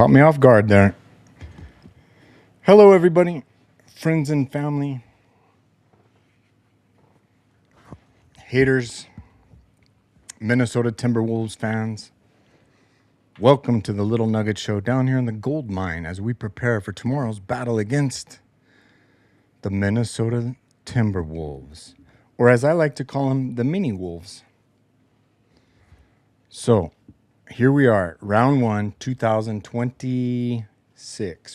Caught me off guard there. Hello, everybody, friends and family, haters, Minnesota Timberwolves fans. Welcome to the Little Nugget Show down here in the gold mine as we prepare for tomorrow's battle against the Minnesota Timberwolves, or as I like to call them, the mini wolves. So here we are, round one, 2026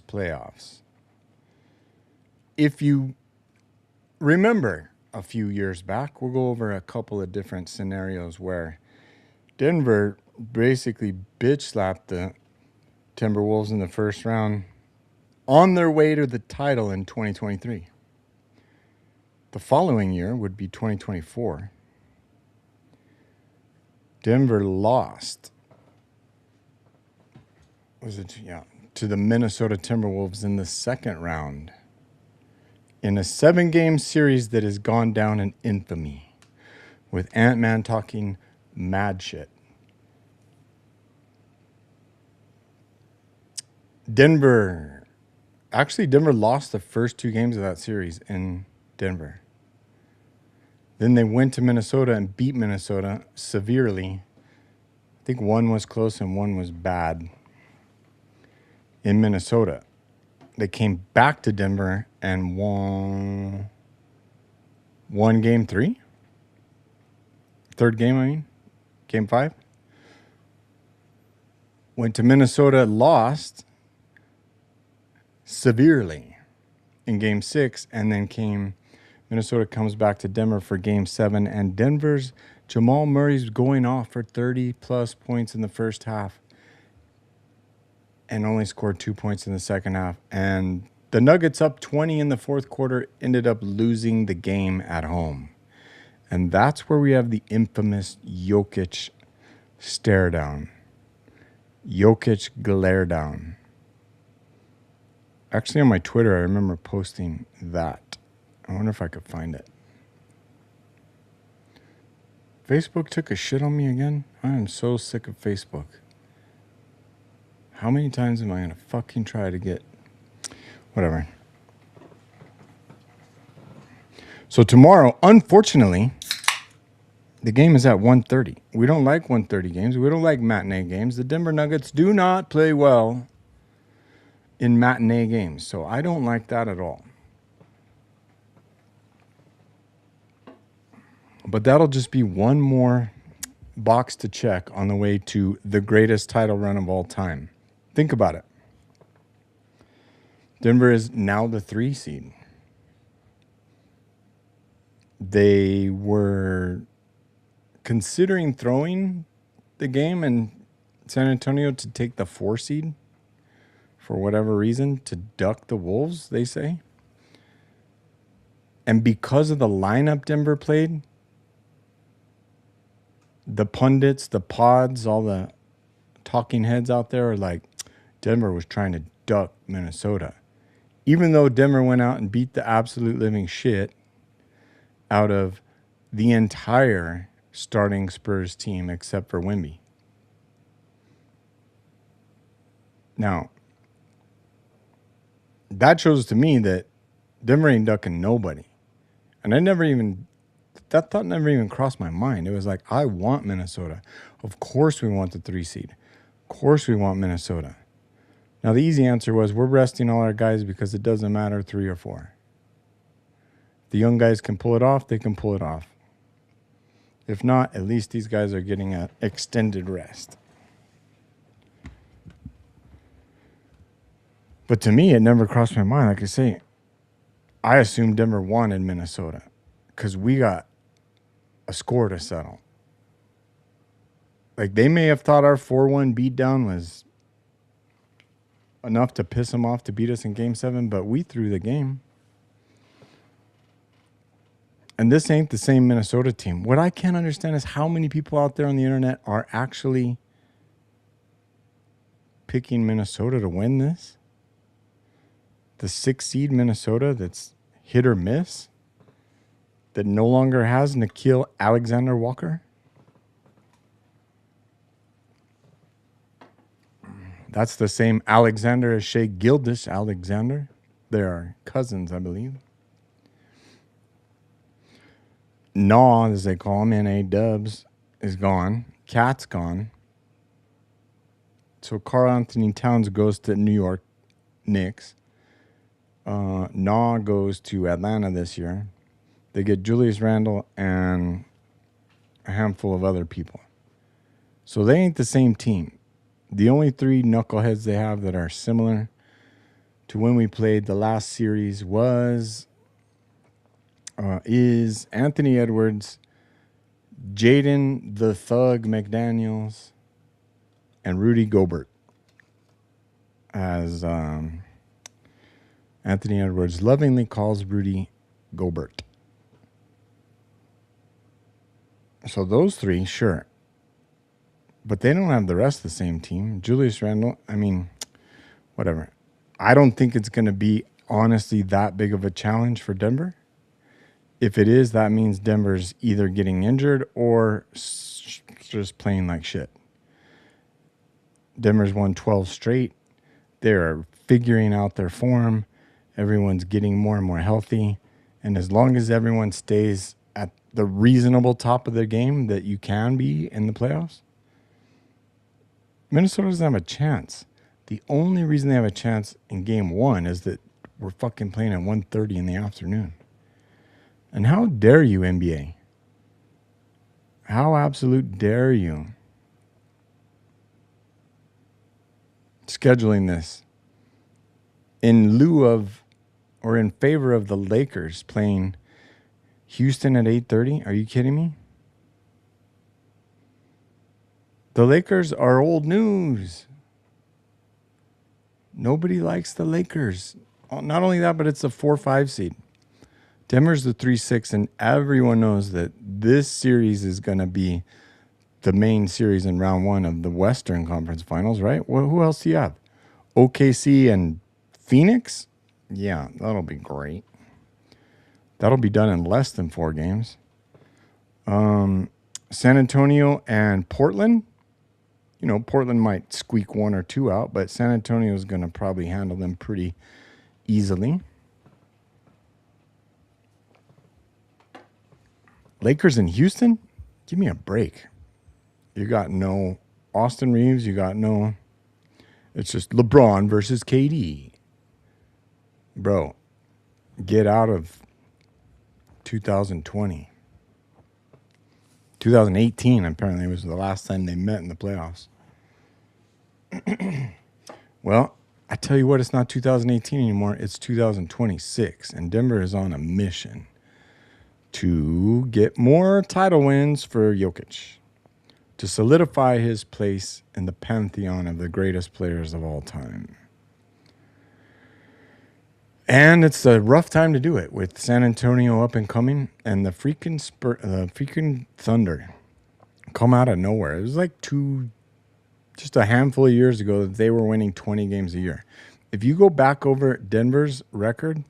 playoffs. If you remember a few years back, we'll go over a couple of different scenarios where Denver basically bitch slapped the Timberwolves in the first round on their way to the title in 2023. The following year would be 2024. Denver lost to the Minnesota Timberwolves in the second round in a 7-game series that has gone down in infamy, with Ant-Man talking mad shit. Denver lost the first 2 games of that series in Denver. Then they went to Minnesota and beat Minnesota severely. I think one was close and one was bad in Minnesota. They came back to Denver and won game 3. Third game, game 5. Went to Minnesota, lost severely in game 6, and then Minnesota comes back to Denver for game 7, and Denver's Jamal Murray's going off for 30-plus points in the first half and only scored 2 points in the second half. And the Nuggets, up 20 in the fourth quarter, ended up losing the game at home. And that's where we have the infamous Jokic stare down. Jokic glare down. Actually, on my Twitter, I remember posting that. I wonder if I could find it. Facebook took a shit on me again. I am so sick of Facebook. How many times am I going to fucking try to get... Whatever. So tomorrow, unfortunately, the game is at 1:30. We don't like 1:30 games. We don't like matinee games. The Denver Nuggets do not play well in matinee games. So I don't like that at all. But that'll just be one more box to check on the way to the greatest title run of all time. Think about it. Denver is now the 3 seed. They were considering throwing the game in San Antonio to take the 4 seed for whatever reason, to duck the Wolves, they say. And because of the lineup Denver played, the pundits, the pods, all the talking heads out there are like, Denver was trying to duck Minnesota. Even though Denver went out and beat the absolute living shit out of the entire starting Spurs team except for Wemby. Now, that shows to me that Denver ain't ducking nobody. And that thought never even crossed my mind. It was like, I want Minnesota. Of course we want the 3 seed. Of course we want Minnesota. Now, the easy answer was, we're resting all our guys because it doesn't matter 3 or 4. If the young guys can pull it off, they can pull it off. If not, at least these guys are getting an extended rest. But to me, it never crossed my mind. Like I say, I assumed Denver won in Minnesota because we got a score to settle. Like, they may have thought our 4-1 beatdown was enough to piss them off to beat us in game 7, but we threw the game. And this ain't the same Minnesota team. What I can't understand is how many people out there on the internet are actually picking Minnesota to win this. The 6 seed Minnesota that's hit or miss, that no longer has Nickeil Alexander-Walker. That's the same Alexander as Shea Gilgeous-Alexander. They are cousins, I believe. Naw, as they call him, N.A. Dubs, is gone. Cat's gone. So Karl Anthony Towns goes to New York Knicks. Naw goes to Atlanta this year. They get Julius Randle and a handful of other people. So they ain't the same team. The only three knuckleheads they have that are similar to when we played the last series is Anthony Edwards, Jaden the Thug McDaniels, and Rudy Gobert. As Anthony Edwards lovingly calls Rudy Gobert. So those three, sure. But they don't have the rest of the same team. Julius Randle, I mean, whatever. I don't think it's going to be, honestly, that big of a challenge for Denver. If it is, that means Denver's either getting injured or just playing like shit. Denver's won 12 straight. They're figuring out their form. Everyone's getting more and more healthy. And as long as everyone stays at the reasonable top of their game that you can be in the playoffs, Minnesota doesn't have a chance. The only reason they have a chance in game one is that we're fucking playing at 1:30 in the afternoon. And how dare you, NBA? How absolute dare you? Scheduling this in lieu of or in favor of the Lakers playing Houston at 8:30. Are you kidding me? The Lakers are old news. Nobody likes the Lakers. Not only that, but it's a 4-5 seed. Denver's the 3-6, and everyone knows that this series is going to be the main series in round one of the Western Conference Finals, right? Well, who else do you have? OKC and Phoenix? Yeah, that'll be great. That'll be done in less than 4 games. San Antonio and Portland. You know, Portland might squeak 1 or 2 out, but San Antonio is going to probably handle them pretty easily. Lakers in Houston? Give me a break. You got no Austin Reeves. You got no... It's just LeBron versus KD. Bro, get out of 2020. 2018, apparently, was the last time they met in the playoffs. Well, I tell you what, it's not 2018 anymore. It's 2026, and Denver is on a mission to get more title wins for Jokic, to solidify his place in the pantheon of the greatest players of all time. And it's a rough time to do it with San Antonio up and coming and the freaking Thunder come out of nowhere. It was like just a handful of years ago that they were winning 20 games a year. If you go back over Denver's record,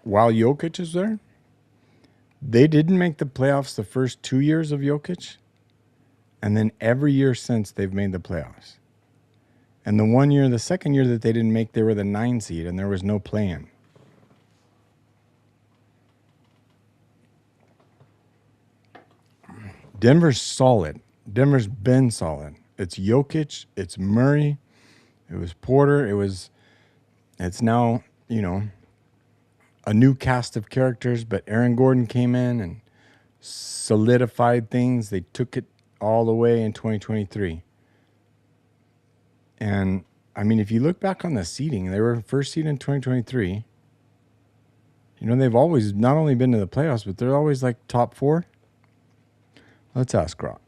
while Jokic is there, they didn't make the playoffs the first 2 years of Jokic, and then every year since they've made the playoffs. And the second year that they didn't make, they were the 9 seed, and there was no play-in. Denver's solid. Denver's been solid. It's Jokic. It's Murray. It was Porter. It's now, a new cast of characters, but Aaron Gordon came in and solidified things. They took it all the way in 2023. And, I mean, if you look back on the seeding, they were first seed in 2023. They've always not only been to the playoffs, but they're always like top 4. Let's ask Grok.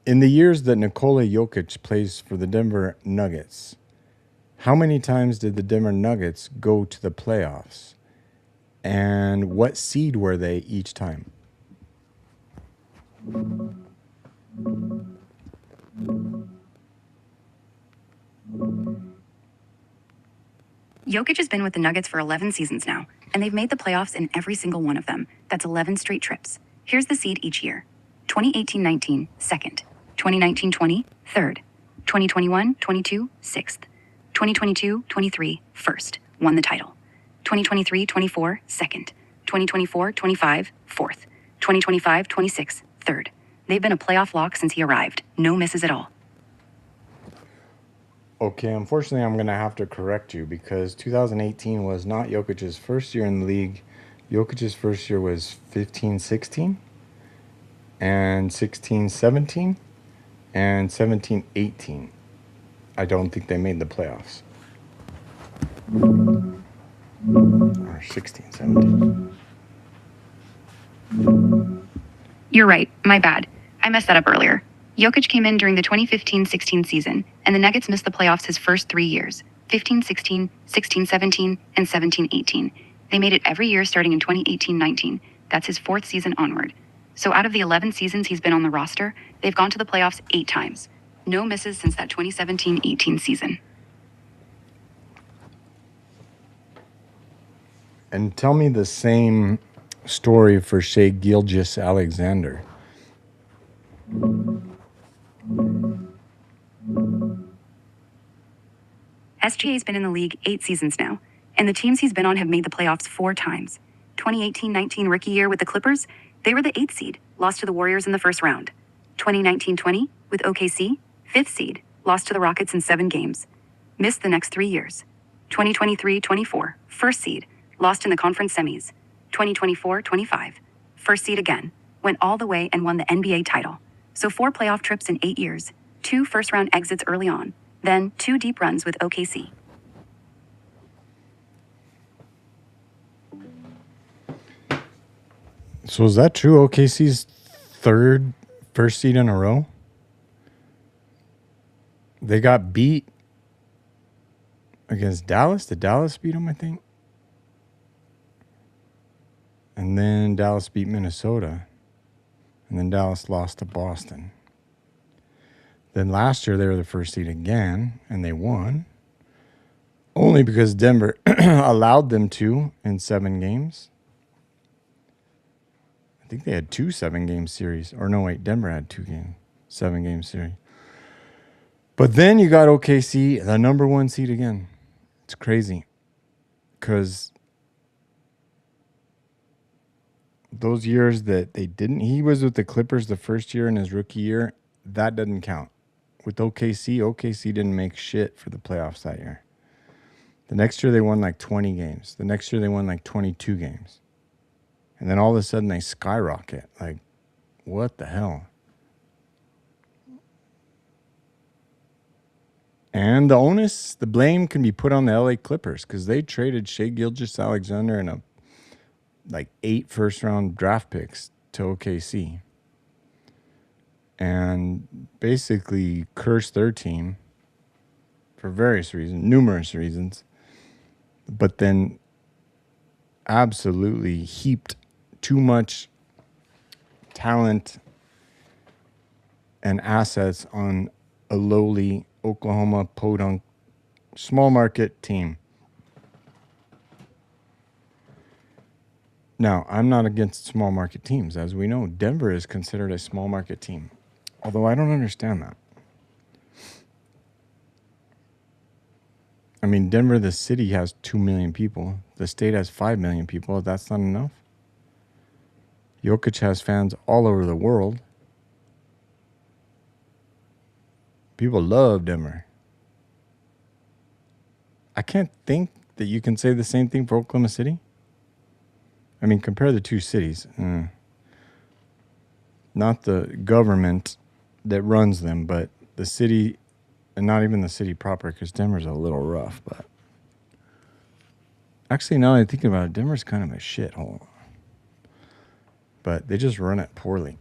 In the years that Nikola Jokic plays for the Denver Nuggets, how many times did the Denver Nuggets go to the playoffs? And what seed were they each time? Jokic has been with the Nuggets for 11 seasons now. and they've made the playoffs in every single one of them. That's 11 straight trips. Here's the seed each year. 2018-19, second. 2019-20, third. 2021-22, sixth. 2022-23, first. Won the title. 2023-24, second. 2024-25, fourth. 2025-26, third. They've been a playoff lock since he arrived. No misses at all. Okay, unfortunately, I'm going to have to correct you because 2018 was not Jokic's first year in the league. Jokic's first year was 15-16 and 16-17 and 17-18. I don't think they made the playoffs. Or 16-17. You're right. My bad. I messed that up earlier. Jokic came in during the 2015-16 season, and the Nuggets missed the playoffs his first 3 years, 15-16, 16-17, and 17-18. They made it every year starting in 2018-19. That's his fourth season onward. So out of the 11 seasons he's been on the roster, they've gone to the playoffs 8 times. No misses since that 2017-18 season. And tell me the same story for Shai Gilgeous-Alexander. SGA's been in the league 8 seasons now, and the teams he's been on have made the playoffs 4 times. 2018-19 rookie year with the Clippers, they were the 8th seed, lost to the Warriors in the first round. 2019-20 with OKC, 5th seed, lost to the Rockets in 7 games. Missed the next 3 years. 2023-24, first seed, lost in the conference semis. 2024-25, first seed again, went all the way and won the NBA title. So 4 playoff trips in 8 years, 2 first-round exits early on, then 2 deep runs with OKC. So is that true? OKC's third first seed in a row? They got beat against Dallas. Did Dallas beat them, I think? And then Dallas beat Minnesota. And then Dallas lost to Boston. Then last year they were the first seed again, and they won. Only because Denver allowed them to in 7 games. I think they had 2 7-game series. Or no, wait, Denver had 2 7-game series. But then you got OKC, the number 1 seed again. It's crazy. Because those years that they didn't, he was with the Clippers the first year in his rookie year. That doesn't count. With OKC didn't make shit for the playoffs that year. The next year they won like 20 games. The next year they won like 22 games. And then all of a sudden they skyrocket. Like, what the hell? And the onus, the blame can be put on the LA Clippers because they traded Shai Gilgeous-Alexander and a 8 first-round draft picks to OKC. And basically cursed their team for various reasons, numerous reasons. But then absolutely heaped too much talent and assets on a lowly Oklahoma podunk small market team. Now, I'm not against small market teams. As we know, Denver is considered a small market team. Although I don't understand that. I mean, Denver, the city, has 2 million people. The state has 5 million people. That's not enough. Jokic has fans all over the world. People love Denver. I can't think that you can say the same thing for Oklahoma City. I mean, compare the 2 cities. Not the government that runs them, but the city, and not even the city proper, because Denver's a little rough. But actually, now that I think about it, Denver's kind of a shithole. But they just run it poorly.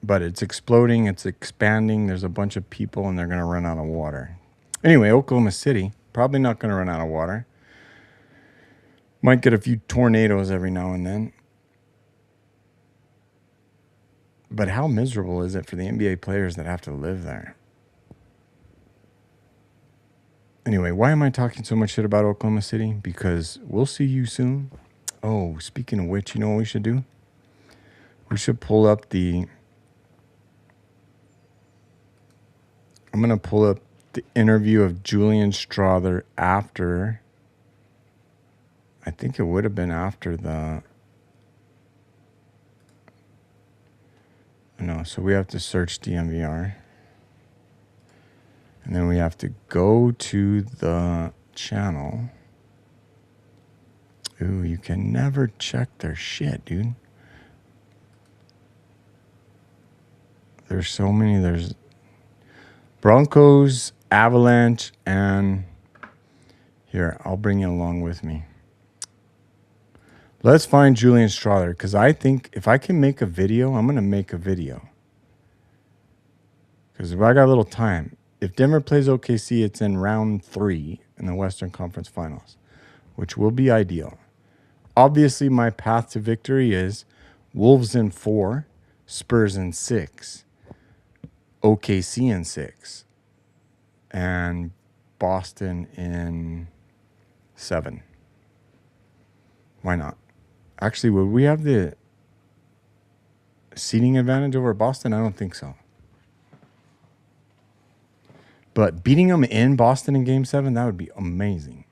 But it's exploding, it's expanding. There's a bunch of people, and they're going to run out of water. Anyway, Oklahoma City, probably not going to run out of water. Might get a few tornadoes every now and then. But how miserable is it for the NBA players that have to live there? Anyway, why am I talking so much shit about Oklahoma City? Because we'll see you soon. Oh, speaking of which, you know what we should do? We should pull up the... I'm going to pull up the interview of Julian Strother after... I think it would have been after the... No, so we have to search DMVR. And then we have to go to the channel. Ooh, you can never check their shit, dude. There's so many. There's Broncos, Avalanche, and here, I'll bring you along with me. Let's find Julian Strother, because I think if I can make a video, I'm going to make a video. Because if I got a little time, if Denver plays OKC, it's in round 3 in the Western Conference Finals, which will be ideal. Obviously, my path to victory is Wolves in 4, Spurs in 6, OKC in 6, and Boston in 7. Why not? Actually, would we have the seeding advantage over Boston? I don't think so. But beating them in Boston in Game 7, that would be amazing.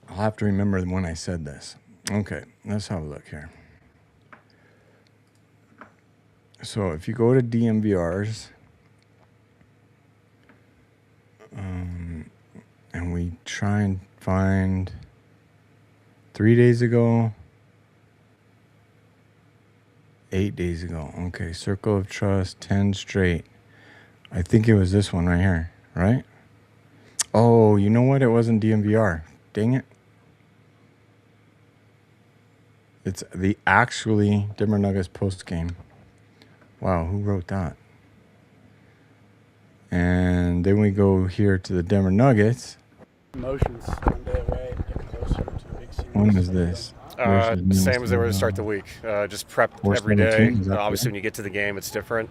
I'll have to remember when I said this. Okay, let's have a look here. So if you go to DMVRs, and we try and find 3 days ago, 8 days ago. Okay, Circle of Trust, 10 straight. I think it was this one right here, right? Oh, you know what? It wasn't DMVR. Dang it. It's the actually Denver Nuggets post game. Wow, who wrote that? And then we go here to the Denver Nuggets. Emotions one day away, getting closer to a big series. When is this? Same as they were to start the week. Just prep every day. Obviously, when you get to the game, it's different.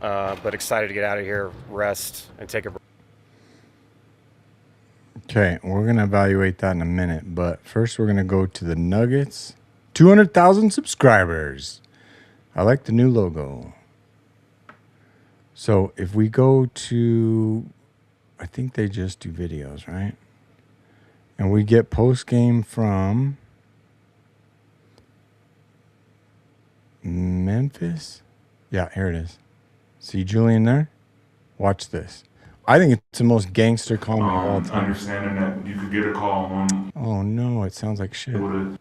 But excited to get out of here, rest, and take a break. Okay, we're going to evaluate that in a minute. But first, we're going to go to the Nuggets. 200,000 subscribers. I like the new logo. So if we go to, I think they just do videos, right? And we get post game from Memphis. Yeah, here it is. See Julian there? Watch this. I think it's the most gangster comment of all time. Understanding that you could get a call on. Oh no, it sounds like shit. Able to,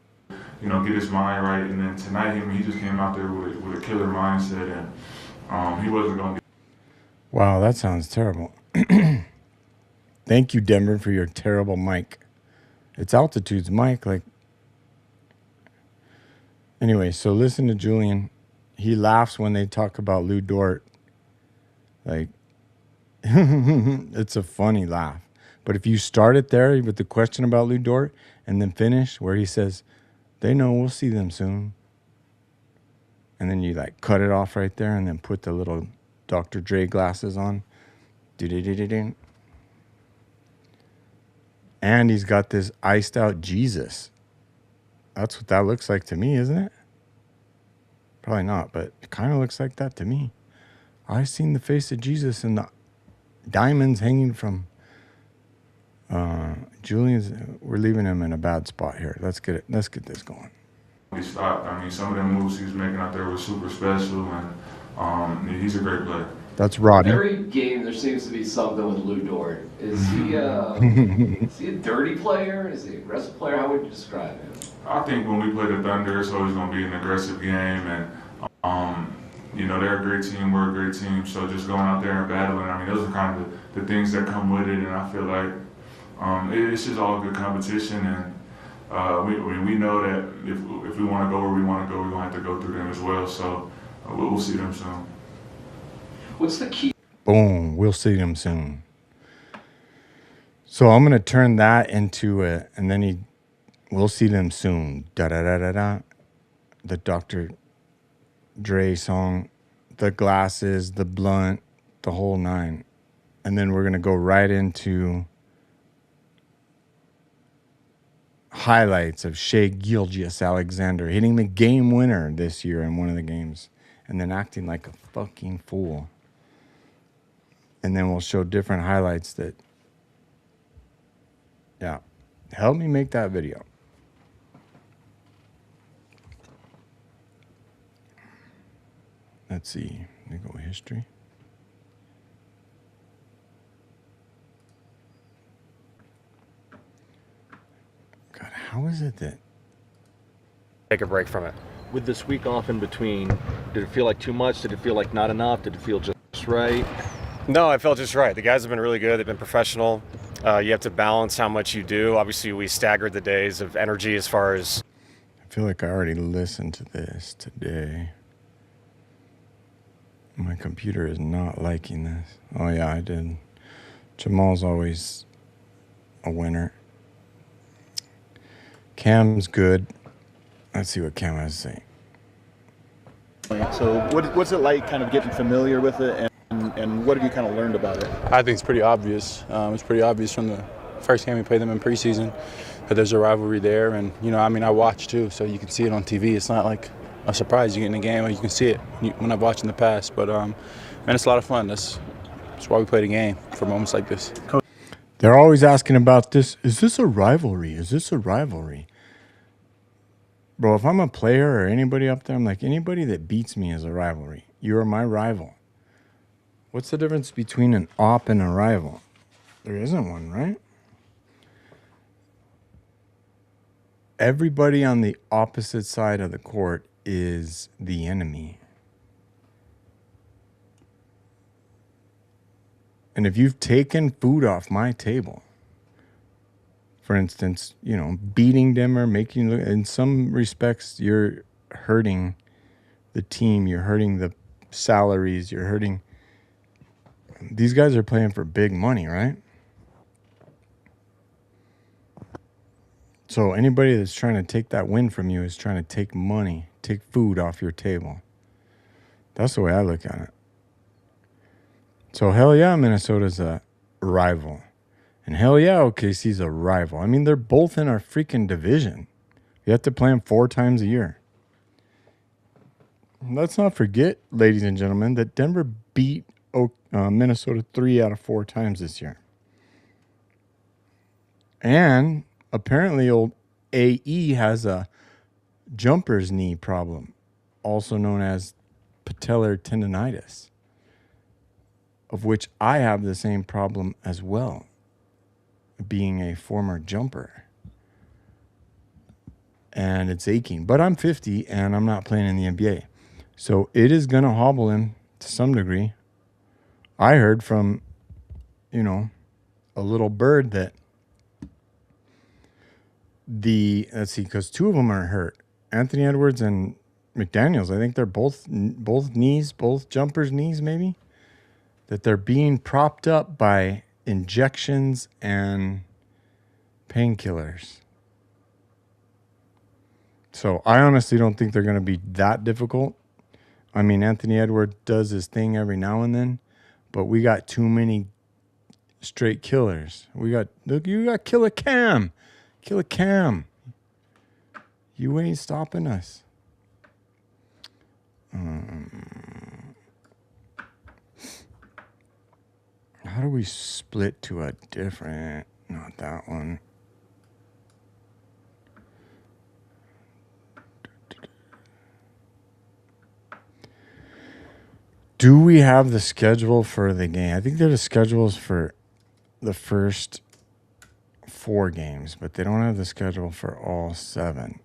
get his mind right, and then tonight he just came out there with a killer mindset, and he wasn't going to. Wow, that sounds terrible. Thank you, Denver, for your terrible mic. It's Altitude's mic, like. Anyway, so listen to Julian. He laughs when they talk about Lou Dort. Like, it's a funny laugh. But if you start it there with the question about Lou Dort and then finish where he says, they know we'll see them soon. And then you like cut it off right there and then put the little Dr. Dre glasses on. And he's got this iced out Jesus. That's what that looks like to me, isn't it? Probably not, but it kind of looks like that to me. I've seen the face of Jesus and the diamonds hanging from Julian's. We're leaving him in a bad spot here. Let's get this going. He stopped. I mean, some of them moves he was making out there was super special, and he's a great player. That's Roddy. Every game there seems to be something with Lou Dort. Is he a dirty player? Is he an aggressive player? How would you describe him? I think when we play the Thunder, it's always going to be an aggressive game, and they're a great team, we're a great team. So just going out there and battling, I mean, those are kind of the things that come with it, and I feel like it's just all good competition, and we know that if we want to go where we want to go, we're going to have to go through them as well. So we'll see them soon. What's the key? Boom. We'll see them soon. So I'm going to turn that into it, and then we'll see them soon. Da-da-da-da-da. The Dr. Dre song, the glasses, the blunt, the whole 9. And then we're going to go right into highlights of Shea Gilgeous-Alexander hitting the game winner this year in one of the games and then acting like a fucking fool. And then we'll show different highlights that, yeah, help me make that video. Let's see. Let me go history. God, how is it that... Take a break from it. With this week off in between, did it feel like too much? Did it feel like not enough? Did it feel just right? No, I felt just right. The guys have been really good. They've been professional. You have to balance how much you do. Obviously, we staggered the days of energy as far as... I feel like I already listened to this today. My computer is not liking this. Oh, yeah, I did. Jamal's always a winner. Cam's good. Let's see what Cam has to say. So what's it like kind of getting familiar with it, and what have you kind of learned about it? I think it's pretty obvious. It's pretty obvious from the first game we played them in preseason that there's a rivalry there. And, you know, I mean, I watch too, so you can see it on TV. It's not like a surprise you get in a game, or you can see it when I've watched in the past. But, man, it's a lot of fun. That's why we play the game, for moments like this. They're always asking about this. Is this a rivalry? Is this a rivalry? Bro, if I'm a player or anybody up there, I'm like, anybody that beats me is a rivalry. You are my rival. What's the difference between an op and a rival? There isn't one, right? Everybody on the opposite side of the court is the enemy. And if you've taken food off my table, for instance, you know, beating them or making, in some respects, you're hurting the team. You're hurting the salaries. You're hurting. These guys are playing for big money, right? So anybody that's trying to take that win from you is trying to take money, take food off your table. That's the way I look at it. So hell yeah, Minnesota's a rival. And hell yeah, OKC's a rival. I mean, they're both in our freaking division. You have to play them 4 times a year. Let's not forget, ladies and gentlemen, that Denver beat Minnesota 3 out of 4 times this year. And apparently old AE has a jumper's knee problem, also known as patellar tendonitis, of which I have the same problem as well, being a former jumper. And it's aching. But I'm 50 and I'm not playing in the NBA. So it is going to hobble him to some degree. I heard from, you know, a little bird that let's see, because 2 of them are hurt. Anthony Edwards and McDaniels. I think they're both knees, both jumpers' knees maybe, that they're being propped up by injections and painkillers. So I honestly don't think they're going to be that difficult. I mean, Anthony Edwards does his thing every now and then, but we got too many straight killers. You got Killer Cam. Killer Cam. You ain't stopping us. How do we split to a different... Not that one. Do we have the schedule for the game? I think there's the schedules for the first 4 games, but they don't have the schedule for all 7.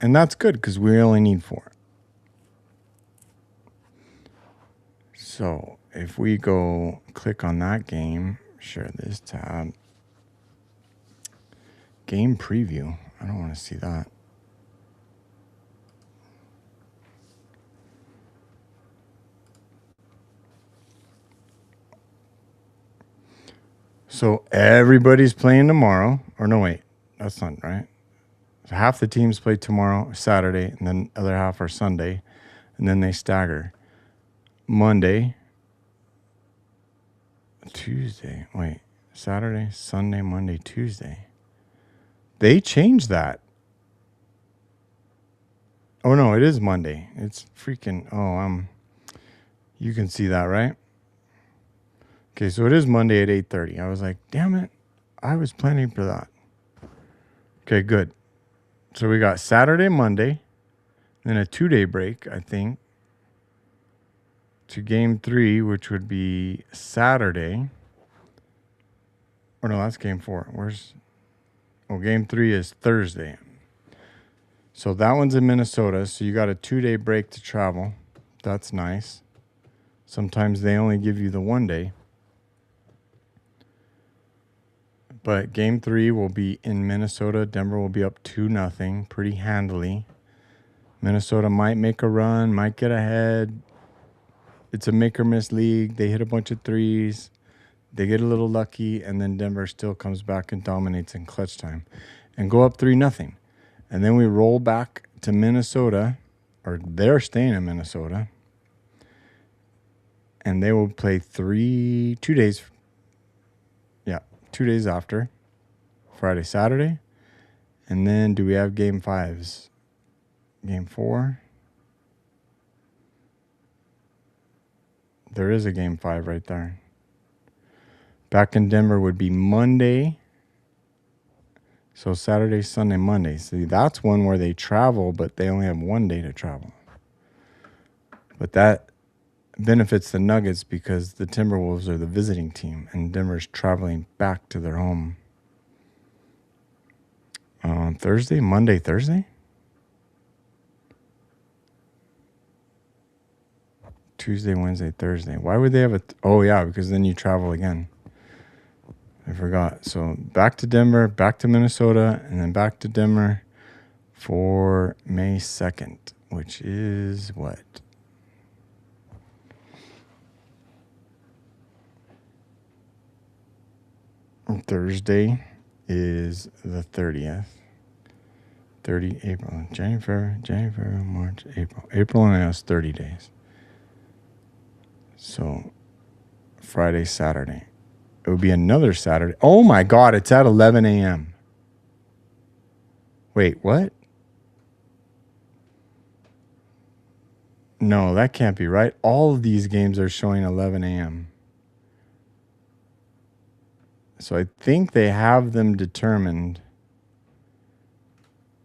And that's good because we only need 4. So if we go click on that game, share this tab, game preview. I don't want to see that. So everybody's playing tomorrow. Or no, wait. That's not right. So half the teams play tomorrow, Saturday, and then the other half are Sunday. And then they stagger. Monday, Tuesday. Wait. Saturday, Sunday, Monday, Tuesday. They changed that. Oh, no, it is Monday. It's freaking... Oh, you can see that, right? Okay, so it is Monday at 8:30. I was like, damn it. I was planning for that. Okay, good. So we got Saturday, Monday, then a 2-day break, I think, to game 3, which would be Saturday. Or no, that's game 4. Game 3 is Thursday. So that one's in Minnesota. So you got a 2-day break to travel. That's nice. Sometimes they only give you the 1 day. But game 3 will be in Minnesota. Denver will be up 2-0 pretty handily. Minnesota might make a run, might get ahead. It's a make or miss league. They hit a bunch of threes. They get a little lucky, and then Denver still comes back and dominates in clutch time and go up 3-0. And then we roll back to Minnesota, or they're staying in Minnesota, and they will play 2 days. Yeah, 2 days after, Friday, Saturday. And then do we have game 5s? Game 4? There is a game 5 right there. Back in Denver would be Monday. So Saturday, Sunday, Monday. See, that's one where they travel, but they only have 1 day to travel. But that benefits the Nuggets because the Timberwolves are the visiting team, and Denver's traveling back to their home on Thursday, Monday, Thursday? Tuesday, Wednesday, Thursday. Why would they have oh, yeah, because then you travel again. I forgot. So back to Denver, back to Minnesota, and then back to Denver for May 2nd, which is what? Thursday is the 30th. 30 April. January, March, April. April only has 30 days. So Friday, Saturday. It would be another Saturday. Oh my God, it's at 11 a.m. Wait, what? No, that can't be right. All of these games are showing 11 a.m. So I think they have them determined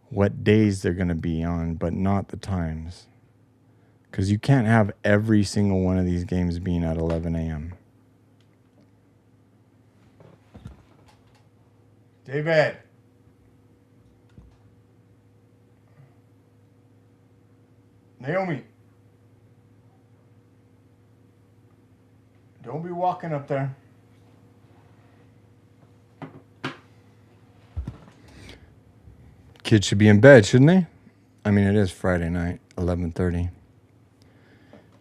what days they're going to be on, but not the times. Because you can't have every single one of these games being at 11 a.m. David. Naomi. Don't be walking up there. Kids should be in bed, shouldn't they? I mean, it is Friday night, 11:30.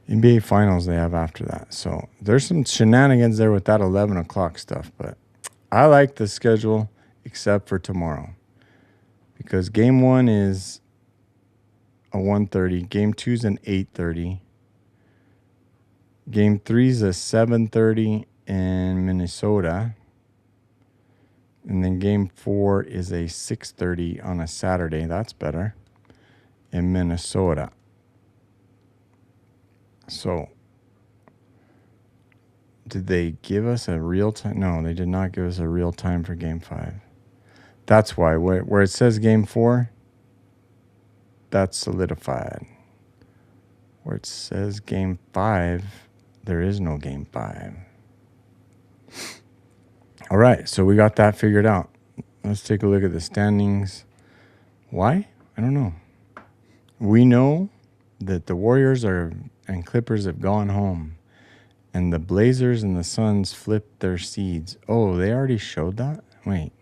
NBA Finals they have after that. So there's some shenanigans there with that 11 o'clock stuff. But I like the schedule except for tomorrow. Because game 1 is a 1:30. Game 2 is an 8:30. Game 3 is a 7:30 in Minnesota. And then game 4 is a 6:30 on a Saturday. That's better. In Minnesota. So, did they give us a real time? No, they did not give us a real time for game 5. That's why. Where it says game 4, that's solidified. Where it says game 5, there is no game 5. All right, so we got that figured out. Let's take a look at the standings. Why? I don't know. We know that the Warriors and Clippers have gone home, and the Blazers and the Suns flipped their seeds. Oh, they already showed that? Wait.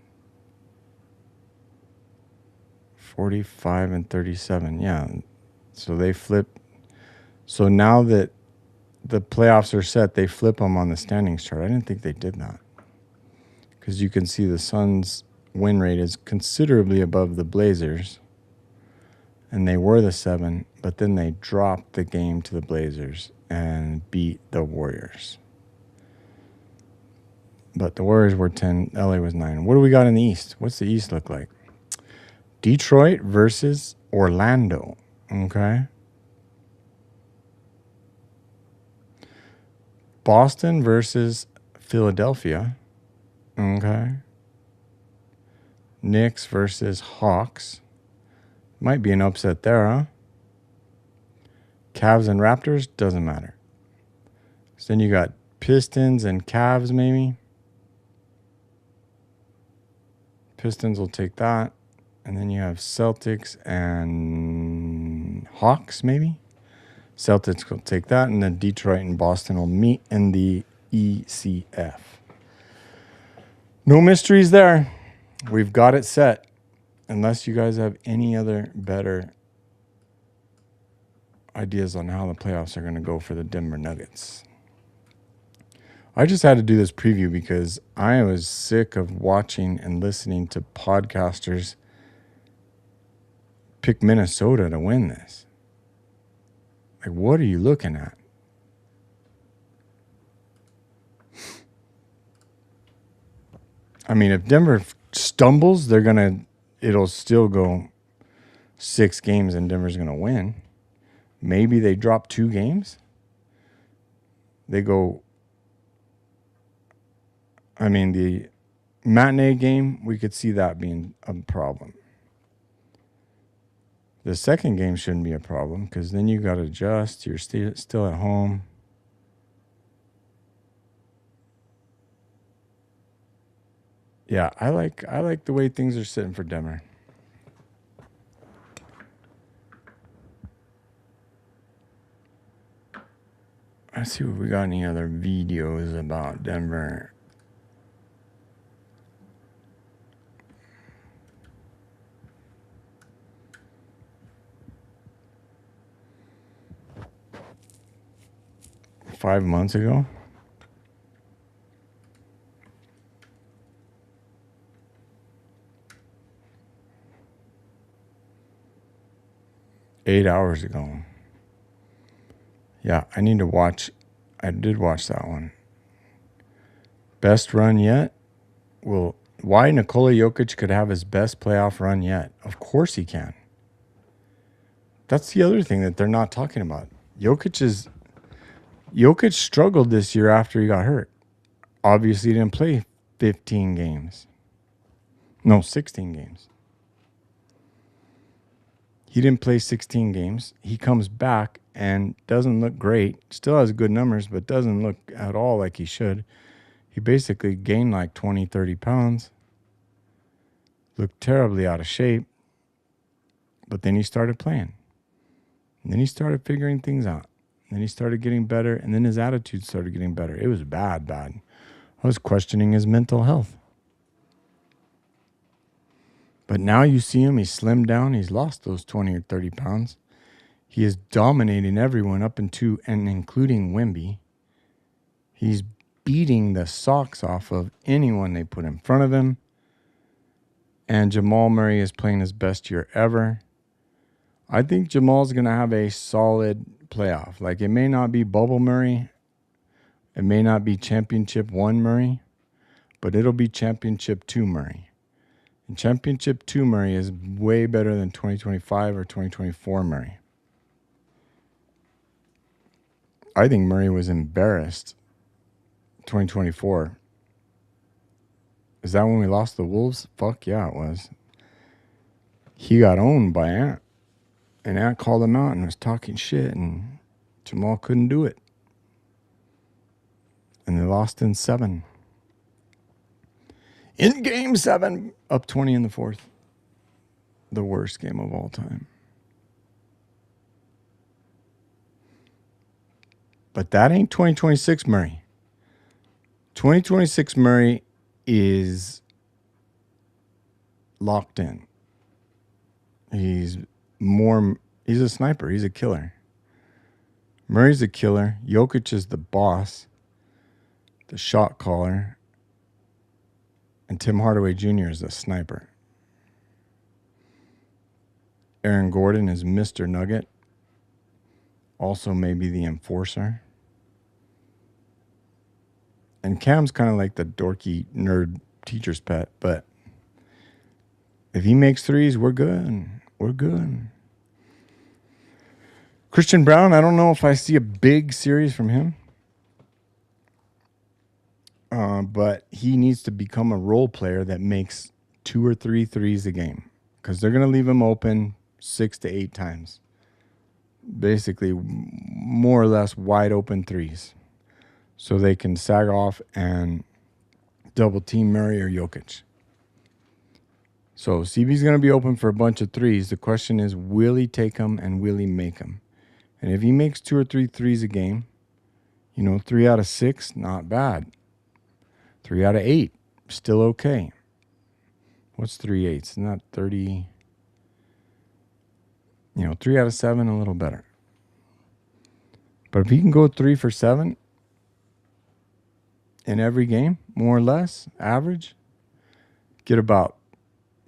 45 and 37. Yeah. So they flip. So now that the playoffs are set, they flip them on the standings chart. I didn't think they did that. Because you can see the Suns' win rate is considerably above the Blazers. And they were the 7, but then they dropped the game to the Blazers and beat the Warriors. But the Warriors were 10. LA was 9. What do we got in the East? What's the East look like? Detroit versus Orlando. Okay. Boston versus Philadelphia. Okay. Knicks versus Hawks. Might be an upset there, huh? Cavs and Raptors, doesn't matter. So then you got Pistons and Cavs, maybe. Pistons will take that. And then you have Celtics and Hawks, maybe. Celtics will take that. And then Detroit and Boston will meet in the ECF. No mysteries there. We've got it set. Unless you guys have any other better ideas on how the playoffs are going to go for the Denver Nuggets. I just had to do this preview because I was sick of watching and listening to podcasters pick Minnesota to win this. Like, what are you looking at? I mean, if Denver stumbles, it'll still go 6 games and Denver's going to win. Maybe they drop 2 games. They go, I mean, the matinee game, we could see that being a problem. The second game shouldn't be a problem because then you got to adjust. You're still at home. Yeah, I like the way things are sitting for Denver. Let's see if we got any other videos about Denver. Five months ago. Eight hours ago. Yeah, I need to watch. I did watch that one. Best run yet? Well, why Nikola Jokic could have his best playoff run yet? Of course he can. That's the other thing that they're not talking about. Jokic struggled this year after he got hurt. Obviously, he didn't play 15 games. No, 16 games. He didn't play 16 games. He comes back and doesn't look great. Still has good numbers, but doesn't look at all like he should. He basically gained like 20, 30 pounds. Looked terribly out of shape. But then he started playing. And then he started figuring things out. And then he started getting better. And then his attitude started getting better. It was bad. I was questioning his mental health. But now you see him, he's slimmed down. He's lost those 20 or 30 pounds. He is dominating everyone up into and including Wemby. He's beating the socks off of anyone they put in front of him. And Jamal Murray is playing his best year ever. I think Jamal's going to have a solid playoff. Like, it may not be Bubble Murray. It may not be Championship 1 Murray. But it'll be Championship 2 Murray. And Championship 2 Murray is way better than 2025 or 2024 Murray. I think Murray was embarrassed 2024. Is that when we lost the Wolves? Fuck yeah, it was. He got owned by Ant. And Ant called him out and was talking shit, and Jamal couldn't do it. And they lost in 7. In game 7, up 20 in the 4th. The worst game of all time. But that ain't 2026 Murray. 2026 Murray is locked in. He's a sniper. He's a killer. Murray's a killer. Jokic is the boss, the shot caller. And Tim Hardaway Jr. is a sniper. Aaron Gordon is Mr. Nugget. Also maybe the enforcer. And Cam's kind of like the dorky nerd teacher's pet, but if he makes threes, we're good. We're good. Christian Brown, I don't know if I see a big series from him. But he needs to become a role player that makes 2 or 3 threes a game, because they're going to leave him open 6 to 8 times. Basically, more or less wide open threes. So they can sag off and double team Murray or Jokic. So CB's going to be open for a bunch of threes. The question is, will he take them and will he make them? And if he makes 2 or 3 threes a game, 3 out of 6, not bad. 3 out of 8, still okay. What's 3/8? Not 30. 3 out of 7, a little better. But if he can go 3 for 7 in every game, more or less, average, get about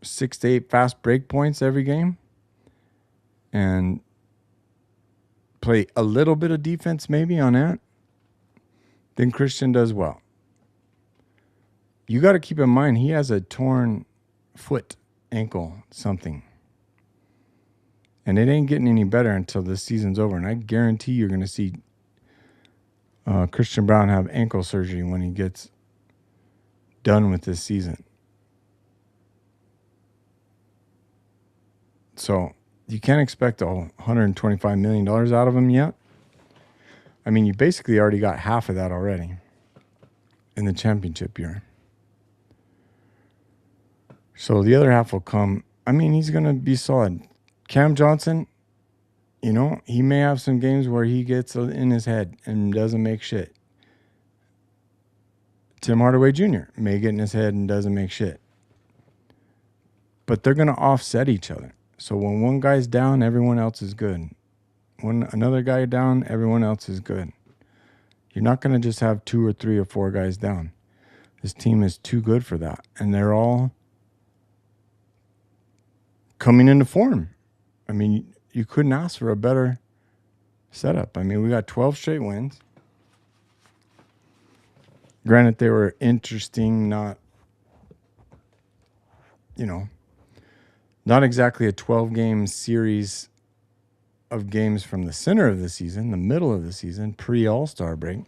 6 to 8 fast break points every game, and play a little bit of defense maybe on that, then Christian does well. You got to keep in mind, he has a torn foot, ankle, something. And it ain't getting any better until this season's over. And I guarantee you're going to see Christian Brown have ankle surgery when he gets done with this season. So you can't expect $125 million out of him yet. I mean, you basically already got half of that already in the championship year. So the other half will come. I mean, he's going to be solid. Cam Johnson, he may have some games where he gets in his head and doesn't make shit. Tim Hardaway Jr. may get in his head and doesn't make shit. But they're going to offset each other. So when one guy's down, everyone else is good. When another guy down, everyone else is good. You're not going to just have 2 or 3 or 4 guys down. This team is too good for that. And they're all coming into form. I mean, you couldn't ask for a better setup. I mean, we got 12 straight wins. Granted, they were interesting, not exactly a 12-game series of games from the center of the season, the middle of the season, pre-All-Star break.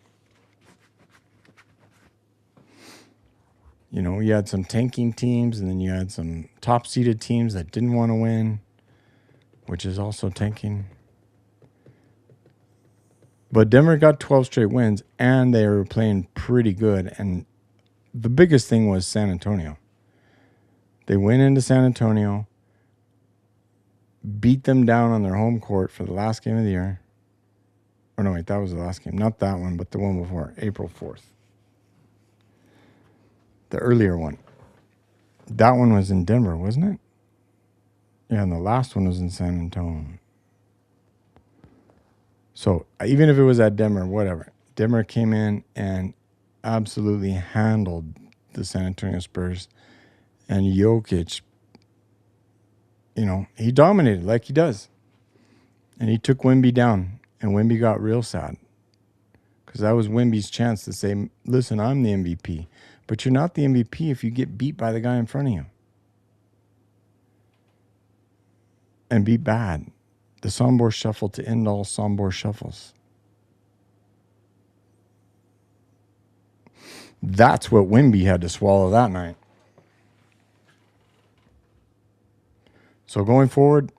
You had some tanking teams, and then you had some top-seeded teams that didn't want to win, which is also tanking. But Denver got 12 straight wins, and they were playing pretty good. And the biggest thing was San Antonio. They went into San Antonio, beat them down on their home court for the last game of the year. Or no, wait, that was the last game. Not that one, but the one before, April 4th. The earlier one. That one was in Denver, wasn't it? Yeah, and the last one was in San Antonio. So even if it was at Denver, whatever. Denver came in and absolutely handled the San Antonio Spurs. And Jokic, he dominated like he does. And he took Wemby down. And Wemby got real sad. Because that was Wemby's chance to say, listen, I'm the MVP. But you're not the MVP if you get beat by the guy in front of you. And be bad. The Sombor Shuffle to end all Sombor Shuffles. That's what Wemby had to swallow that night. So going forward,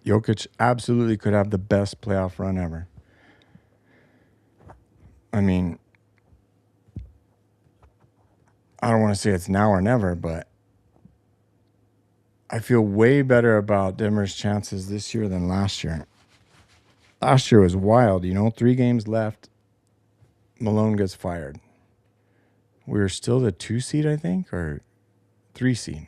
Jokic absolutely could have the best playoff run ever. I mean, I don't want to say it's now or never, but I feel way better about Denver's chances this year than last year. Last year was wild, 3 games left. Malone gets fired. We were still the 2 seed, I think, or 3 seed.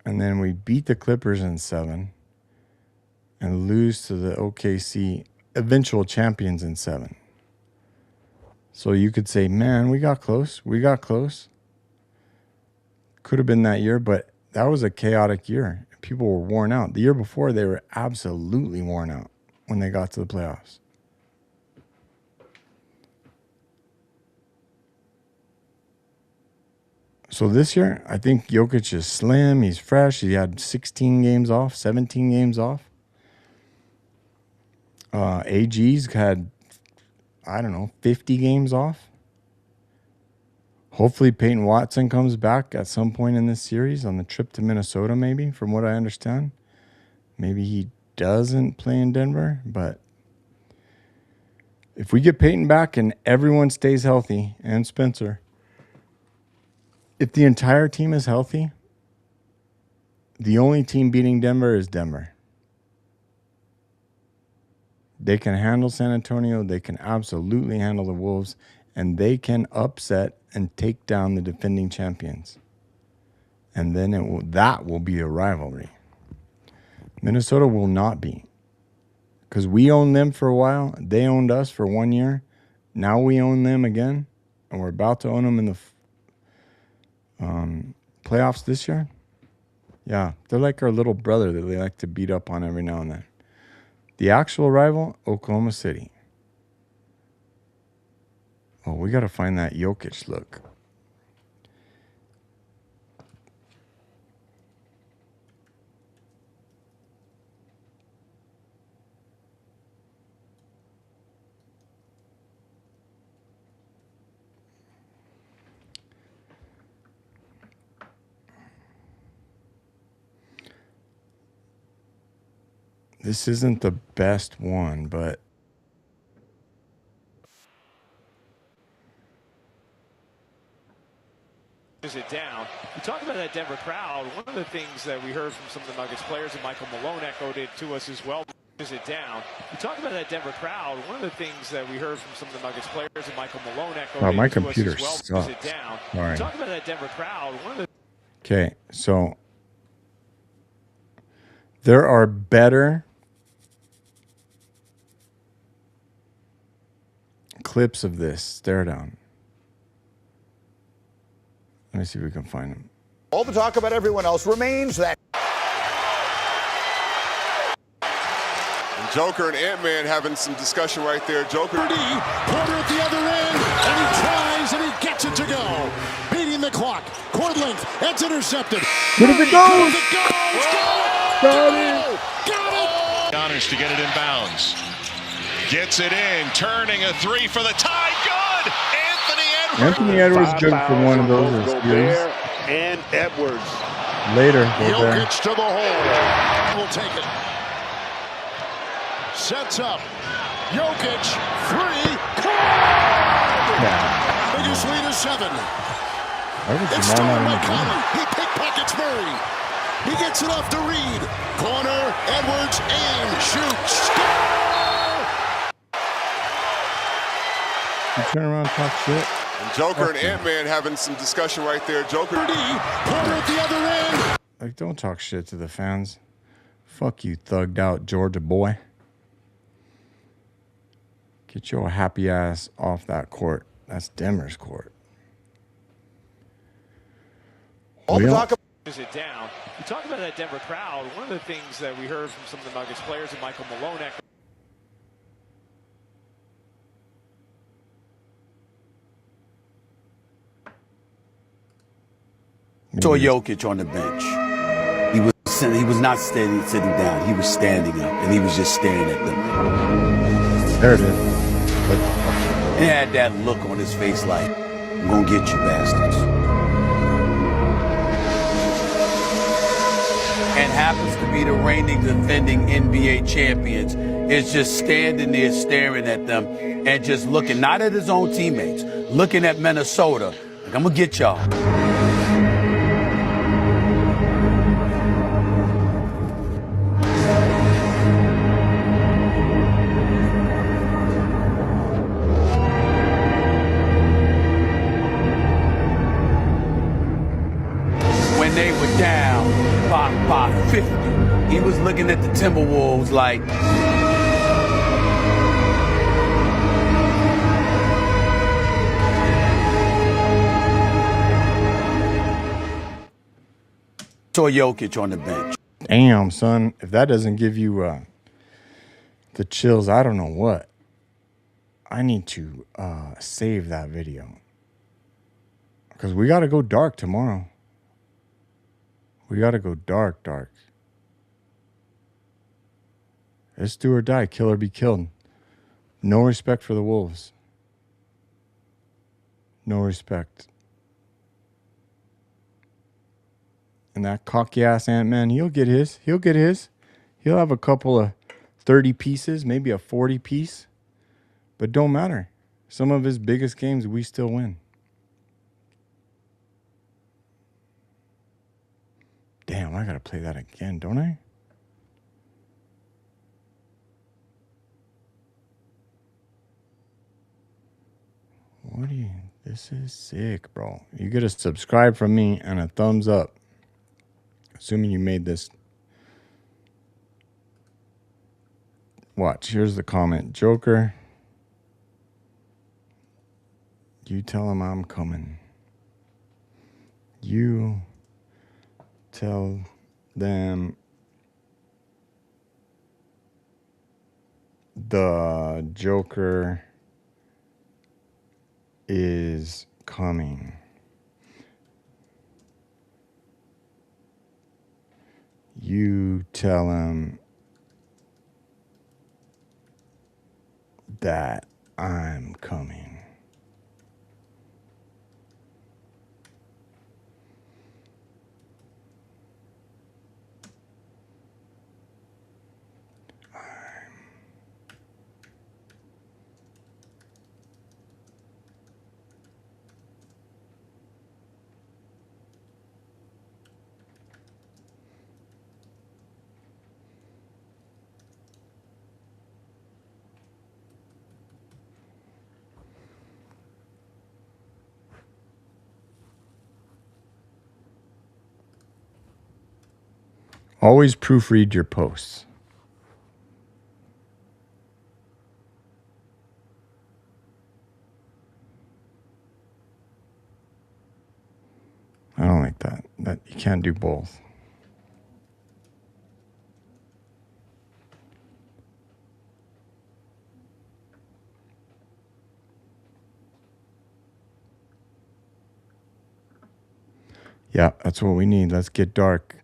And then we beat the Clippers in 7 and lose to the OKC eventual champions in 7. So you could say, man, we got close. We got close. Could have been that year, but that was a chaotic year. People were worn out. The year before, they were absolutely worn out. when they got to the playoffs. So this year, I think Jokic is slim. He's fresh. He had 16 games off, 17 games off. AG's had, 50 games off. Hopefully Peyton Watson comes back at some point in this series on the trip to Minnesota, maybe, from what I understand. Maybe he doesn't play in Denver, but if we get Peyton back and everyone stays healthy, and Spencer, if the entire team is healthy, the only team beating Denver is Denver. They can handle San Antonio. They can absolutely handle the Wolves. And they can upset and take down the defending champions. And then that will be a rivalry. Minnesota will not be. Because we owned them for a while. They owned us for 1 year. Now we own them again. And we're about to own them in the playoffs this year. Yeah, they're like our little brother that they like to beat up on every now and then. The actual rival, Oklahoma City. Oh, we got to find that Jokic look. This isn't the best one, but it down. We talk about that Denver crowd. One of the things that we heard from some of the Nuggets players, and Michael Malone echoed it to us as well, is it down. We talk about that Denver crowd. One of the things that we heard from some of the Nuggets players, and Michael Malone echoed wow, my it to computer us as well, sucks. is it down. Sorry. We talk about that Denver crowd. One of the okay, so there are better clips of this stare down. Let me see if we can find them. All the talk about everyone else remains that. And Joker and Ant-Man having some discussion right there. Joker. Porter at the other end, and he tries and he gets it to go. Beating the clock. Court length. It's intercepted. What if it goes? It goes. Got it. Got it. Honors to get it in bounds. Gets it in. Turning a three for the tie. Good. Anthony Edwards good for one of those series. And Edwards. Later. Jokic to the hole. We'll take it. Sets up. Jokic. Three. Yeah. Biggest lead is 7. It's stolen by Conley. He pickpockets Murray. He gets it off to Reed. Corner. Edwards. Aim. Shoots. Score! You turn around and talk shit. And Joker and Ant-Man having some discussion right there. Joker. Porter at the other end. Like, don't talk shit to the fans. Fuck you, thugged out Georgia boy. Get your happy ass off that court. That's Denver's court. all the talk about is it down. We talk about that Denver crowd. One of the things that we heard from some of the Nuggets players, and Michael Malone echoed. Saw Jokic on the bench. He was not sitting down. He was standing up, and he was just staring at them. There it is. He had that look on his face like, I'm going to get you bastards. And happens to be the reigning defending NBA champions is just standing there staring at them and just looking, not at his own teammates, looking at Minnesota. Like, I'm going to get y'all. They were down by 50. He was looking at the Timberwolves like, saw Jokic on the bench. Damn, son. If that doesn't give you the the chills. I don't know what. I need to save that video. Because we got to go dark tomorrow. We got to go dark. It's do or die. Kill or be killed. No respect for the Wolves. No respect. And that cocky ass Ant-Man, he'll get his. He'll have a couple of 30 pieces, maybe a 40 piece. But don't matter. Some of his biggest games, we still win. Damn, I gotta play that again, don't I? What do you... This is sick, bro. You get a subscribe from me and a thumbs up. Assuming you made this. Watch, here's the comment. Joker, you tell him I'm coming. You tell them the Joker is coming. You tell him that I'm coming. Always proofread your posts. I don't like that. That you can't do both. Yeah, that's what we need. Let's get dark.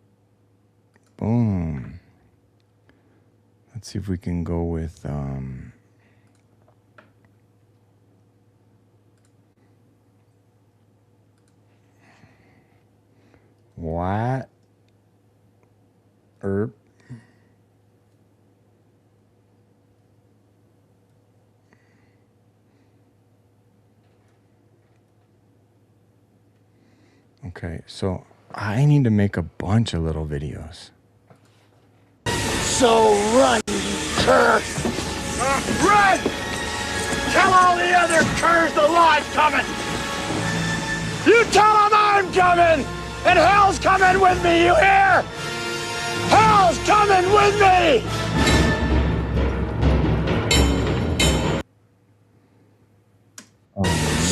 Boom. Let's see if we can go with what? Herb. Okay, so I need to make a bunch of little videos. So run, cur! Run! Tell all the other curs the law's coming! You tell them I'm coming! And hell's coming with me, you hear? Hell's coming with me!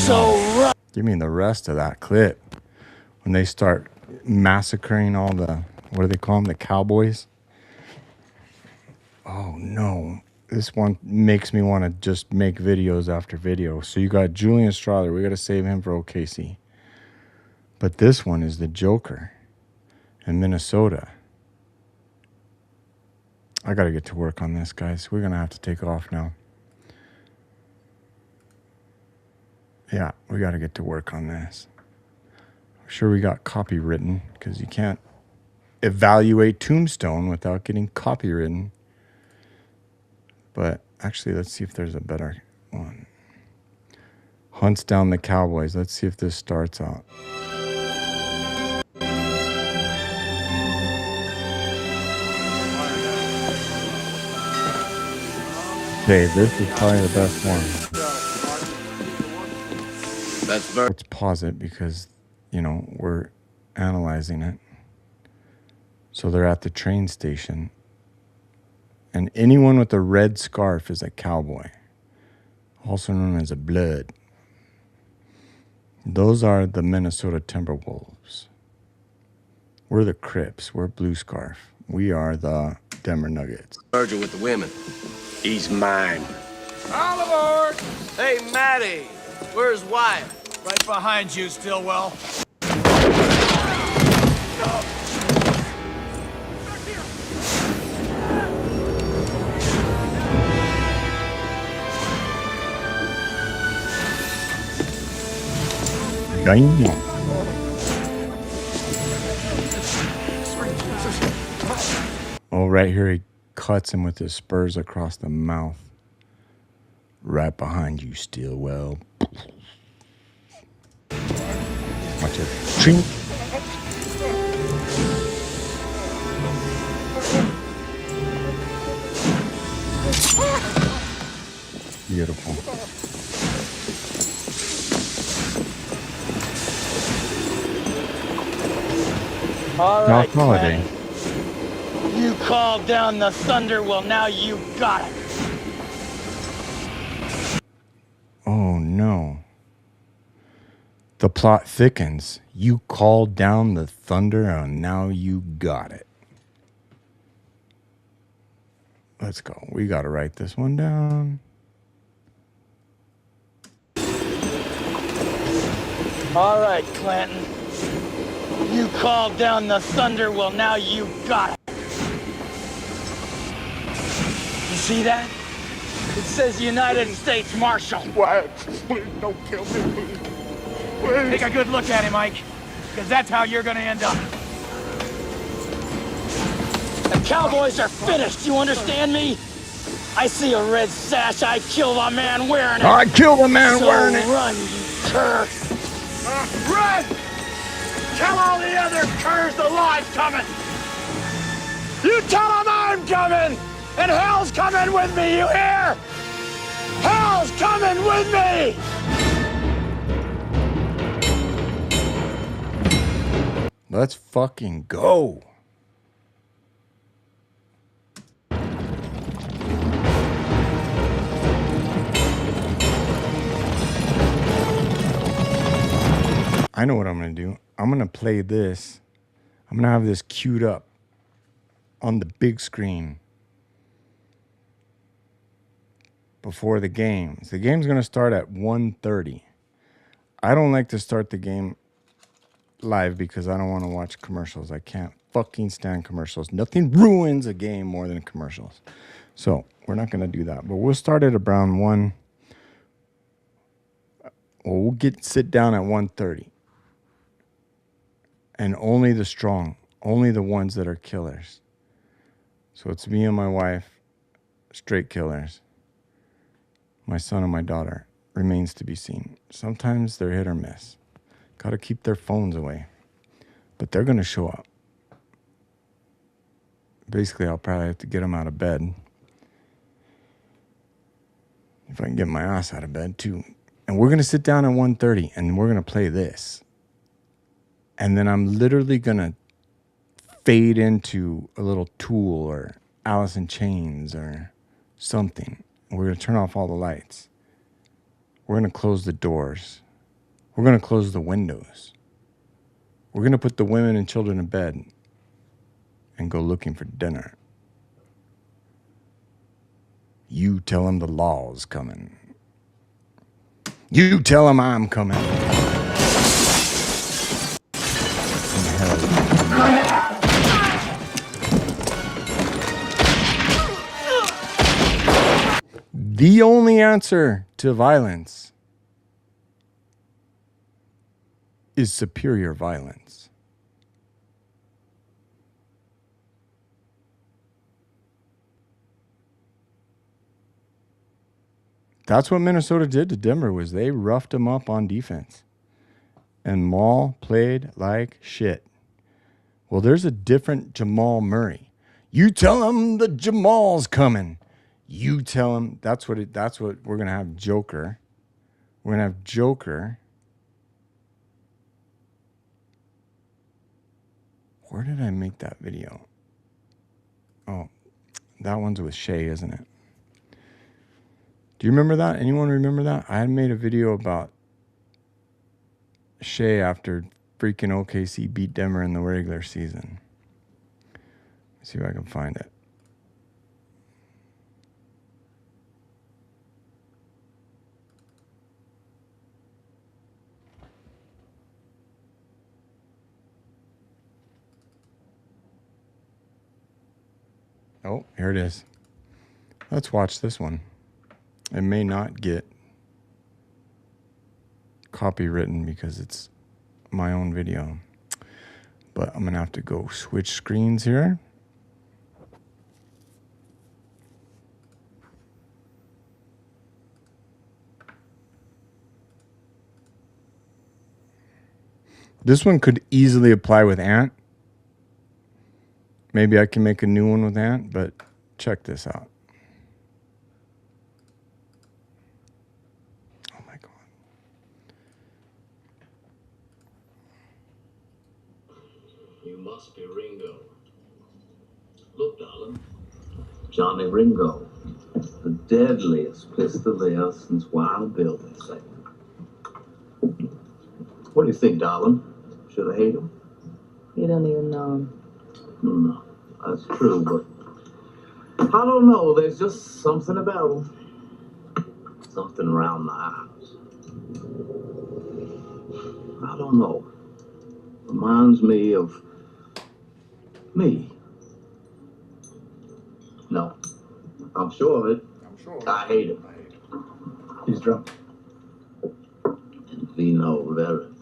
So run! Give me the rest of that clip. When they start massacring all the, what do they call them? The cowboys? Oh, no. This one makes me want to just make videos after video. So you got Julian Strother. We got to save him for OKC. But this one is the Joker in Minnesota. I got to get to work on this, guys. We're going to have to take off now. Yeah, we got to get to work on this. I'm sure we got copywritten because you can't evaluate Tombstone without getting copywritten. But actually, let's see if there's a better one. Hunts down the Cowboys. Let's see if this starts out. Okay, this is probably the best one. Let's pause it because, you know, we're analyzing it. So they're at the train station. And anyone with a red scarf is a cowboy, also known as a blood. Those are the Minnesota Timberwolves. We're the Crips. We're blue scarf. We are the Denver Nuggets. Merging with the women. He's mine. All aboard! Hey, Matty, where's Wyatt? Right behind you, Stillwell. Oh, right here he cuts him with his spurs across the mouth. Right behind you, Stillwell. Watch it. Chink. Beautiful. All Not right, holiday. Clint. You called down the thunder, well, now you got it. Oh no. The plot thickens. You called down the thunder and now you got it. Let's go. We got to write this one down. All right, Clanton. You called down the thunder, well, now you got it. You see that? It says United States Marshal. Wyatt, please don't kill me. Please. Take a good look at him, Ike, because that's how you're going to end up. The Cowboys are finished, you understand me? I see a red sash, I kill the man wearing it. I killed the man wearing it. So run, you cur. Run! Tell all the other curs the law's coming! You tell them I'm coming! And hell's coming with me, you hear? Hell's coming with me! Let's fucking go. I know what I'm going to do. I'm going to play this. I'm going to have this queued up on the big screen before the game. The game's going to start at 1:30. I don't like to start the game live because I don't want to watch commercials. I can't fucking stand commercials. Nothing ruins a game more than commercials. So we're not going to do that. But we'll start at around 1. Well, we'll sit down at 1:30. And only the strong, only the ones that are killers. So it's me and my wife, straight killers. My son and my daughter, remains to be seen. Sometimes they're hit or miss. Got to keep their phones away. But they're going to show up. Basically, I'll probably have to get them out of bed. If I can get my ass out of bed, too. And we're going to sit down at 1:30, and we're going to play this. And then I'm literally going to fade into a little Tool or Alice in Chains or something. We're going to turn off all the lights. We're going to close the doors. We're going to close the windows. We're going to put the women and children in bed and go looking for dinner. You tell them the law's coming. You tell them I'm coming. The only answer to violence is superior violence. That's what Minnesota did to Denver, was they roughed them up on defense. And Maul played like shit. Well, there's a different Jamal Murray. You tell him the Jamal's coming. You tell him. That's what we're going to have Joker. We're going to have Joker. Where did I make that video? Oh, that one's with Shay, isn't it? Do you remember that? Anyone remember that? I had made a video about Shay after freaking OKC beat Denver in the regular season. Let's see if I can find it. Oh, here it is. Let's watch this one. It may not get copywritten because it's my own video. But I'm going to have to go switch screens here. This one could easily apply with Ant. Maybe I can make a new one with Ant, but check this out. Oh my God. You must be Ringo. Look, darling. Johnny Ringo. The deadliest pistol there since Wild Bill, they say. What do you think, darling? Should I hate him? You don't even know him. No, that's true, but I don't know. There's just something about him. Something around the eyes. I don't know. Reminds me of me. No, I'm sure of it. I'm sure. I hate him. He's drunk. In vino veritas.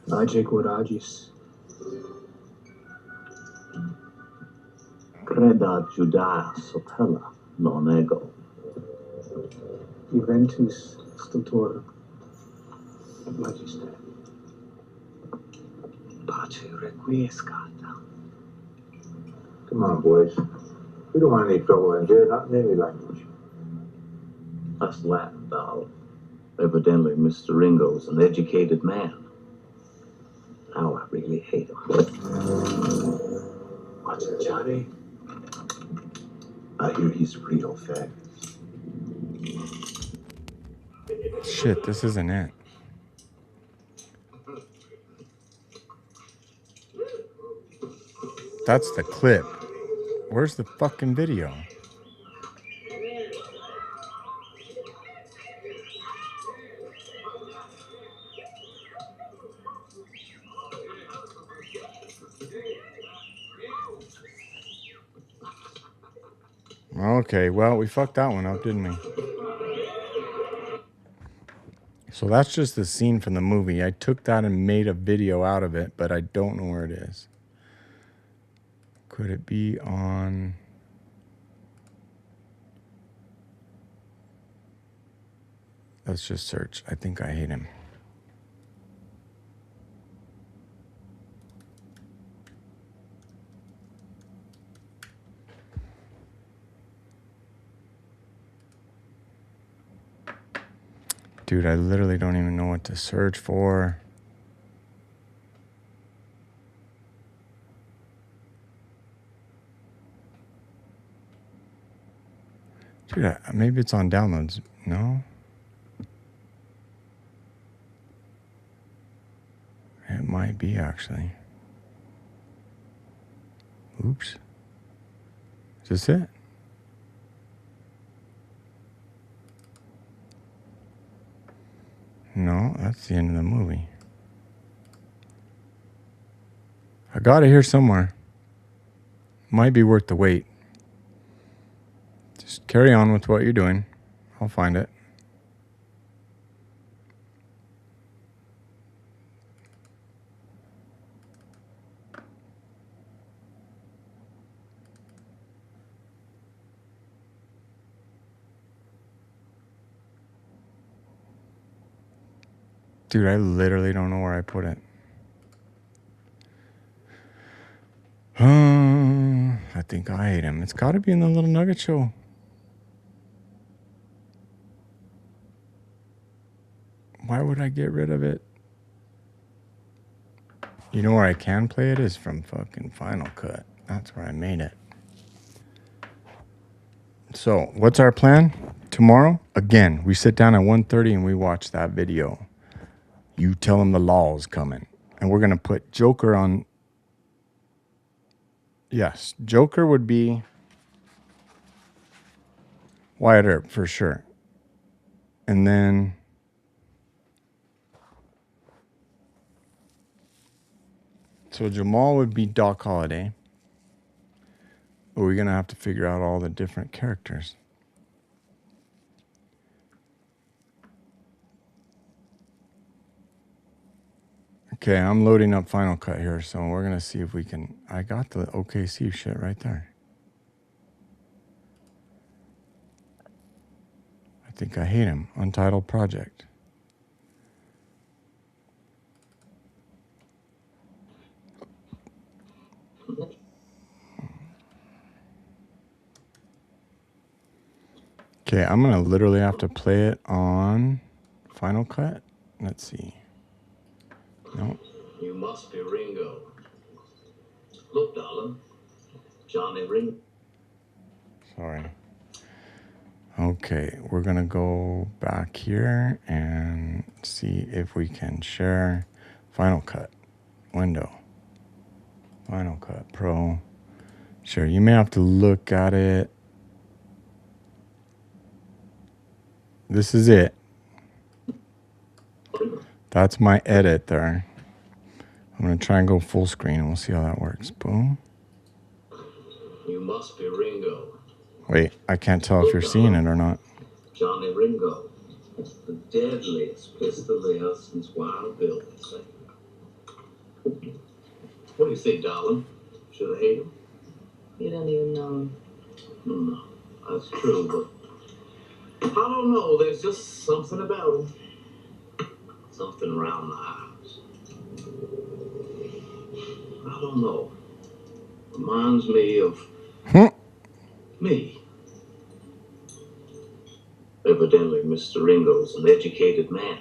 Ace coragis. Creda Judaea sopella non ego. Juventus stultor magister. Pace requiescata. Come on, boys. We don't want any trouble in here, not in any language. That's Latin, darling. Evidently, Mr. Ringo's an educated man. Now I really hate him. What's it, Johnny? I hear he's a real fag. Shit, this isn't it. That's the clip. Where's the fucking video? Okay, well, we fucked that one up, didn't we? So that's just the scene from the movie. I took that and made a video out of it, but I don't know where it is. Could it be on... Let's just search. I think I hate him. Dude, I literally don't even know what to search for. Dude, maybe it's on downloads. No? It might be, actually. Oops. Is this it? No, that's the end of the movie. I got it here somewhere. Might be worth the wait. Just carry on with what you're doing. I'll find it. Dude, I literally don't know where I put it. I think I hate him. It's got to be in the Little Nugget Show. Why would I get rid of it? You know where I can play it is from fucking Final Cut. That's where I made it. So, what's our plan? Tomorrow, again, we sit down at 1:30 and we watch that video. You tell him the law is coming. And we're going to put Joker on. Yes, Joker would be Wyatt Earp for sure. And then so Jamal would be Doc Holliday. But we're going to have to figure out all the different characters. Okay, I'm loading up Final Cut here, so we're going to see if we can... I got the OKC shit right there. I think I hate him. Untitled Project. Okay, I'm going to literally have to play it on Final Cut. Let's see. No. You must be Ringo. Look, darling. Johnny Ringo. Sorry. Okay, we're going to go back here and see if we can share Final Cut. Window. Final Cut Pro. Sure, you may have to look at it. This is it. That's my edit there. I'm going to try and go full screen and we'll see how that works. Boom. You must be Ringo. Wait, I can't tell if you're seeing it or not. Johnny Ringo. The deadliest pistol there since Wild Bill, they say. What do you think, darling? Should I hate him? You don't even know him. No, that's true, but I don't know. There's just something about him. Something around the house. I don't know. Reminds me of me. Evidently, Mr. Ringo's an educated man.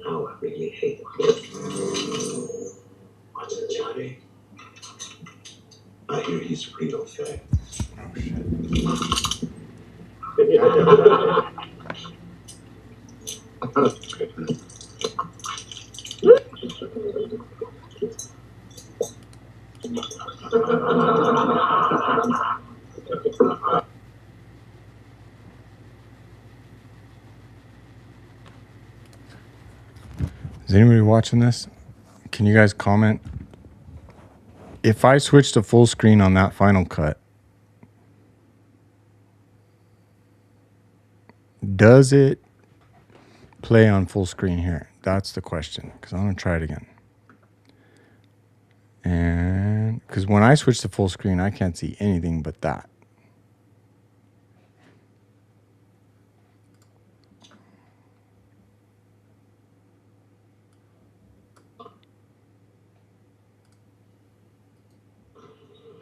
Now I really hate him. What's it, Johnny? I hear he's real fat. Oh, shit. Is anybody watching this? Can you guys comment? If I switch to full screen on that Final Cut, does it play on full screen here? That's the question, because I'm going to try it again. And because when I switch to full screen, I can't see anything but that.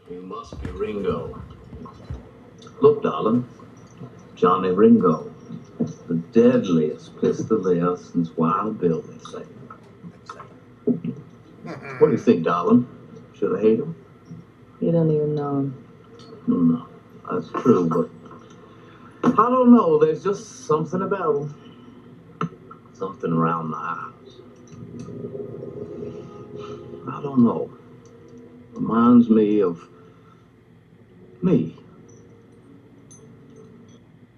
You must be Ringo. Look, darling. Johnny Ringo. The deadliest pistol there since Wild Bill, they say. What do you think, darling? Should I hate him? You don't even know him. No, that's true, but I don't know. There's just something about him. Something around the house. I don't know. Reminds me of me.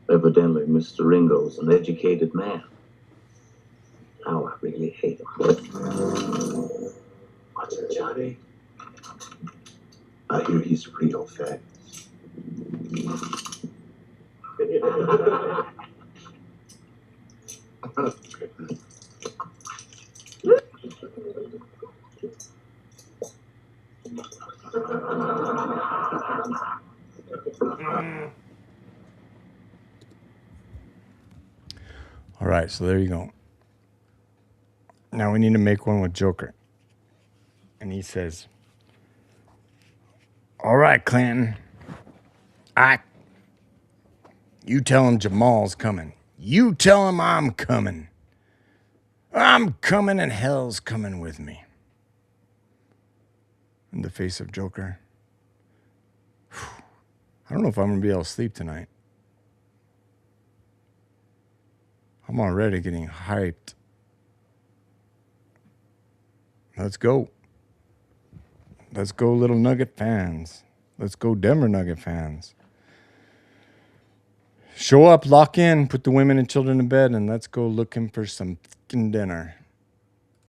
Evidently, Mr. Ringo's an educated man. Now I really hate him. What's it, Johnny? I hear he's real fat. All right, so there you go. Now we need to make one with Joker. And he says, all right, Clinton. You tell him Jamal's coming. You tell him I'm coming. I'm coming and hell's coming with me. In the face of Joker. I don't know if I'm going to be able to sleep tonight. I'm already getting hyped. Let's go. Let's go, Little Nugget fans. Let's go, Denver Nugget fans. Show up, lock in, put the women and children to bed, and let's go looking for some fucking dinner.